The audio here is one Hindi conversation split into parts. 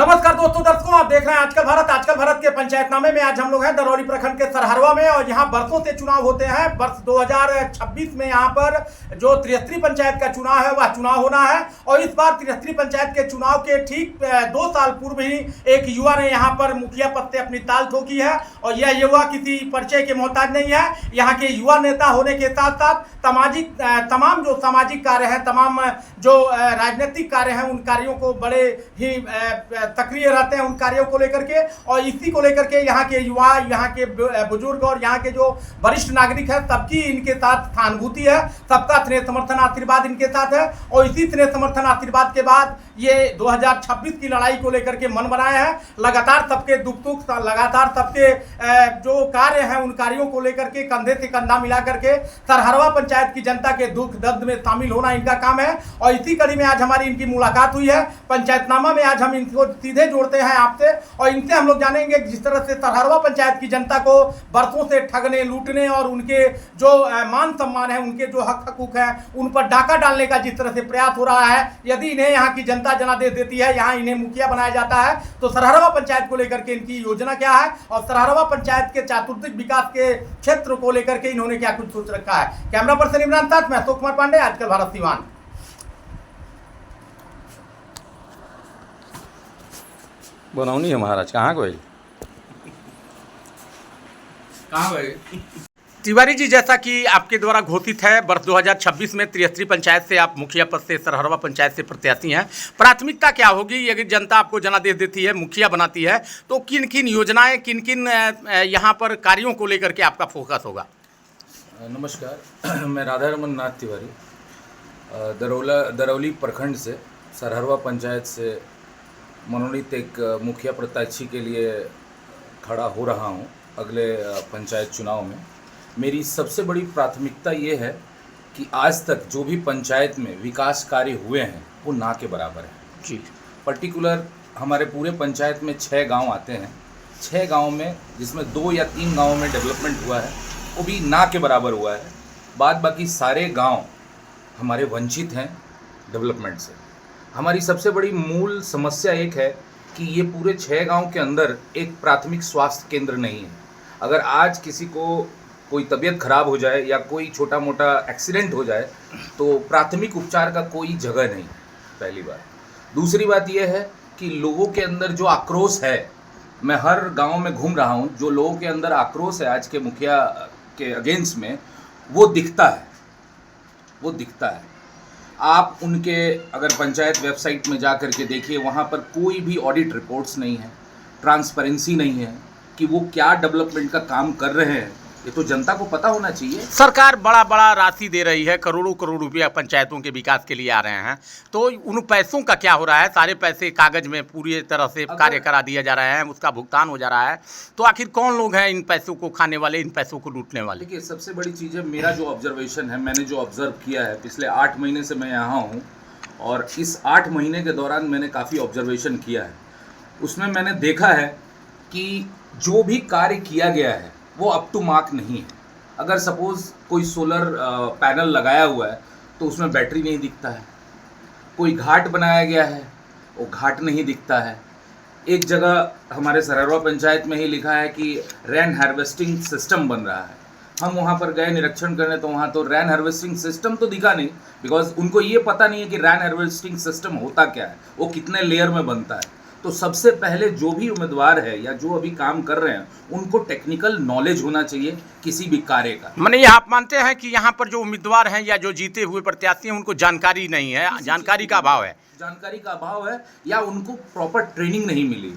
नमस्कार दोस्तों, दर्शकों, आप देख रहे हैं आजकल भारत के पंचायतनामे में। आज हम लोग हैं दरौली प्रखंड के सरहरवा में और यहाँ बरसों से चुनाव होते हैं। वर्ष 2026 में यहाँ पर जो त्रिस्तरीय पंचायत का चुनाव है वह चुनाव होना है और इस बार त्रिस्तरीय पंचायत के चुनाव के ठीक 2 साल पूर्व ही एक युवा ने यहाँ पर मुखिया पद से अपनी ताल ठोकी है और यह युवा किसी परिचय के मोहताज नहीं है। यहाँ के युवा नेता होने के साथ साथ तमाम जो सामाजिक कार्य हैं, तमाम जो राजनीतिक कार्य हैं, उन कार्यों को बड़े ही सक्रिय रहते हैं उन कार्यों को लेकर के। और इसी को लेकर के यहाँ के युवा, यहाँ के बुजुर्ग और यहाँ के जो वरिष्ठ नागरिक हैं, सबकी इनके साथ सहानुभूति है, सबका स्नेह समर्थन आशीर्वाद इनके साथ है। और इसी स्नेह समर्थन आशीर्वाद के बाद ये 2026 की लड़ाई को लेकर के मन बनाए हैं। लगातार सबके दुख लगातार सबके जो कार्य हैं उन कार्यों को लेकर के कंधे से कंधा मिला करके सरहरवा पंचायत की जनता के दुख दर्द में शामिल होना इनका काम है। और इसी कड़ी में आज हमारी इनकी मुलाकात हुई है पंचायतनामा में। आज हम इनको सीधे जोड़ते हैं आपसे और इनसे हम लोग जानेंगे जिस तरह से सरहरवा पंचायत की जनता को बरसों से ठगने, लूटने और उनके जो मान सम्मान है, उनके जो हक हकूक हैं, उन पर डाका डालने का जिस तरह से प्रयास हो रहा है। यदि इन्हें यहाँ की जनता जनादेश देती है, यहाँ इन्हें मुखिया बनाया जाता है, तो सरहरवा पंचायत को लेकर के इनकी योजना क्या है और सरहरवा पंचायत के चातुर्दिक विकास के क्षेत्र को लेकर के इन्होंने क्या कुछ सोच रखा है। कैमरा पर्सन इमरान साथ में अशोक कुमार पांडे, आजकल भारत सिवान। बनौनी है महाराज, कहाँ गए? तिवारी जी, जैसा कि आपके द्वारा घोषित है, वर्ष 2026 में त्रिस्तरीय पंचायत से आप मुखिया पद से सरहरवा पंचायत से प्रत्याशी हैं। प्राथमिकता क्या होगी यदि जनता आपको जनादेश देती है, मुखिया बनाती है, तो किन किन योजनाएं, किन किन यहाँ पर कार्यों को लेकर के आपका फोकस होगा? नमस्कार, मैं राधारमन नाथ तिवारी दरौली प्रखंड से सरहरवा पंचायत से मनोनीत एक मुखिया प्रत्याशी के लिए खड़ा हो रहा हूं अगले पंचायत चुनाव में। मेरी सबसे बड़ी प्राथमिकता ये है कि आज तक जो भी पंचायत में विकास कार्य हुए हैं वो ना के बराबर है जी। पर्टिकुलर हमारे पूरे पंचायत में 6 गांव आते हैं। 6 गांव में जिसमें 2 या 3 गांवों में डेवलपमेंट हुआ है, वो भी ना के बराबर हुआ है। बाकी सारे गांव हमारे वंचित हैं डेवलपमेंट से। हमारी सबसे बड़ी मूल समस्या एक है कि ये पूरे 6 गांव के अंदर एक प्राथमिक स्वास्थ्य केंद्र नहीं है। अगर आज किसी को कोई तबीयत खराब हो जाए या कोई छोटा मोटा एक्सीडेंट हो जाए तो प्राथमिक उपचार का कोई जगह नहीं, पहली बात। दूसरी बात यह है कि लोगों के अंदर जो आक्रोश है, मैं हर गांव में घूम रहा हूं, जो लोगों के अंदर आक्रोश है आज के मुखिया के अगेंस्ट में, वो दिखता है। आप उनके अगर पंचायत वेबसाइट में जा कर के देखिए, वहाँ पर कोई भी ऑडिट रिपोर्ट्स नहीं है, ट्रांसपेरेंसी नहीं है कि वो क्या डेवलपमेंट का काम कर रहे हैं। ये तो जनता को पता होना चाहिए। सरकार बड़ा राशि दे रही है, करोड़ों रुपया पंचायतों के विकास के लिए आ रहे हैं, तो उन पैसों का क्या हो रहा है? सारे पैसे कागज में पूरी तरह से कार्य करा दिया जा रहा है, उसका भुगतान हो जा रहा है, तो आखिर कौन लोग हैं इन पैसों को खाने वाले, इन पैसों को लूटने वाले? देखिए, सबसे बड़ी चीज़ है मेरा जो ऑब्जर्वेशन है, मैंने जो ऑब्जर्व किया है, पिछले 8 महीने से मैं यहाँ हूँ और इस 8 महीने के दौरान मैंने काफ़ी ऑब्जर्वेशन किया है। उसमें मैंने देखा है कि जो भी कार्य किया गया है वो अप टू मार्क नहीं है। अगर सपोज़ कोई सोलर पैनल लगाया हुआ है तो उसमें बैटरी नहीं दिखता है। कोई घाट बनाया गया है, वो घाट नहीं दिखता है। एक जगह हमारे सरहरवा पंचायत में ही लिखा है कि रेन हार्वेस्टिंग सिस्टम बन रहा है। हम वहाँ पर गए निरीक्षण करने, तो वहाँ तो रेन हार्वेस्टिंग सिस्टम तो दिखा नहीं, बिकॉज उनको ये पता नहीं है कि रेन हार्वेस्टिंग सिस्टम होता क्या है, वो कितने लेयर में बनता है। तो सबसे पहले जो भी उम्मीदवार है या जो अभी काम कर रहे हैं, उनको टेक्निकल नॉलेज होना चाहिए किसी भी कार्य का। माने ये आप मानते हैं कि यहाँ पर जो उम्मीदवार हैं या जो जीते हुए प्रत्याशी हैं उनको जानकारी नहीं है, जानकारी का अभाव है? जानकारी का अभाव है या उनको प्रॉपर ट्रेनिंग नहीं मिली।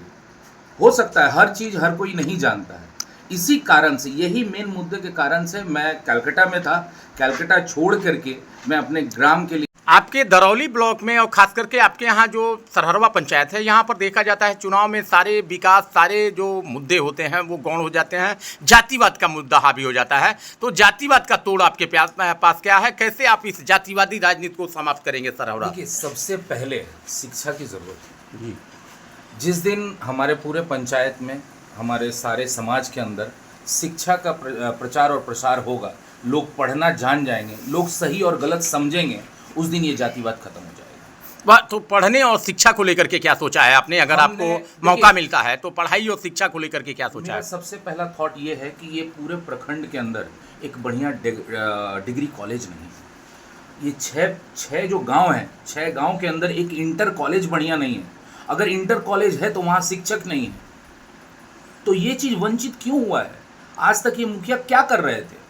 हो सकता है, हर चीज़ हर कोई नहीं जानता है। इसी कारण से, यही मेन मुद्दे के कारण से मैं कलकत्ता में था। कलकत्ता छोड़ करके मैं अपने ग्राम के लिए आपके दरौली ब्लॉक में और खास करके आपके यहाँ जो सरहरवा पंचायत है, यहाँ पर देखा जाता है चुनाव में सारे विकास, सारे जो मुद्दे होते हैं वो गौण हो जाते हैं, जातिवाद का मुद्दा हावी हो जाता है। तो जातिवाद का तोड़ आपके पास क्या है? कैसे आप इस जातिवादी राजनीति को समाप्त करेंगे सरहरवा? देखिए, सबसे पहले शिक्षा की ज़रूरत है। जिस दिन हमारे पूरे पंचायत में, हमारे सारे समाज के अंदर शिक्षा का प्रचार और प्रसार होगा, लोग पढ़ना जान जाएंगे, लोग सही और गलत समझेंगे, उस दिन ये जातिवाद खत्म हो जाएगा। तो पढ़ने और शिक्षा को लेकर के क्या सोचा है आपने? अगर आपको मौका मिलता है तो पढ़ाई और शिक्षा को लेकर के क्या सोचा है? सबसे पहला थॉट ये है कि ये पूरे प्रखंड के अंदर एक बढ़िया डिग्री कॉलेज नहीं है। ये छः जो गांव हैं, 6 गांव के अंदर एक इंटर कॉलेज बढ़िया नहीं है। अगर इंटर कॉलेज है तो वहाँ शिक्षक नहीं है। तो ये चीज़ वंचित क्यों हुआ है? आज तक ये मुखिया क्या कर रहे थे?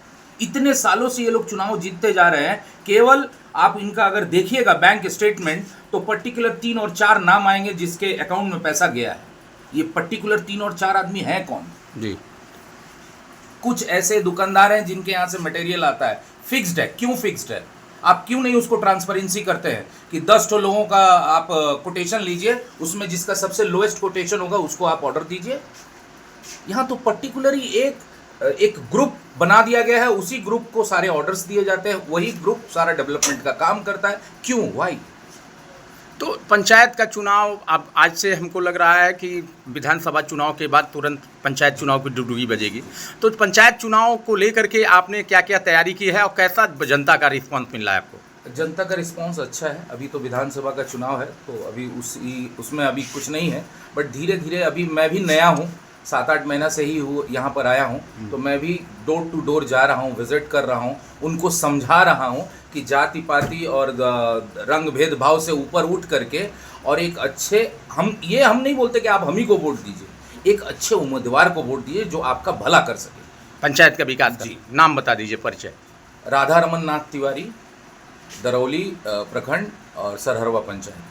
इतने सालों से ये लोग चुनाव जीतते जा रहे हैं। केवल आप इनका अगर देखिएगा बैंक स्टेटमेंट तो पर्टिकुलर 3 और 4 नाम आएंगे जिसके अकाउंट में पैसा गया है। ये पर्टिकुलर 3 और 4 आदमी हैं कौन? जी, कुछ ऐसे दुकानदार हैं जिनके यहाँ से मटेरियल आता है, फिक्स्ड है। क्यों फिक्स्ड है? आप क्यों नहीं उसको ट्रांसपेरेंसी करते हैं कि 10 ठो लोगों का आप कोटेशन लीजिए, उसमें जिसका सबसे लोएस्ट कोटेशन होगा उसको आप ऑर्डर दीजिए। यहाँ तो पर्टिकुलरली एक ग्रुप बना दिया गया है, उसी ग्रुप को सारे ऑर्डर्स दिए जाते हैं, वही ग्रुप सारा डेवलपमेंट का काम करता है। क्यों? वाई? तो पंचायत का चुनाव अब आज से हमको लग रहा है कि विधानसभा चुनाव के बाद तुरंत पंचायत चुनाव की डुगडुगी बजेगी। तो पंचायत चुनाव को लेकर के आपने क्या क्या तैयारी की है और कैसा जनता का रिस्पांस मिल रहा है आपको? जनता का रिस्पांस अच्छा है। अभी तो विधानसभा का चुनाव है तो अभी उसमें अभी कुछ नहीं है, बट धीरे धीरे अभी मैं भी नया हूँ, 7-8 महीना से ही यहाँ पर आया हूँ, तो मैं भी डोर टू डोर जा रहा हूँ, विजिट कर रहा हूँ, उनको समझा रहा हूँ कि जाति पाति और रंग भेदभाव से ऊपर उठ करके और एक अच्छे हम नहीं बोलते कि आप हम ही को वोट दीजिए, एक अच्छे उम्मीदवार को वोट दीजिए जो आपका भला कर सके, पंचायत का विकास। जी, नाम बता दीजिए, परिचय। राधा रमन नाथ तिवारी, दरौली प्रखंड और सरहरवा पंचायत।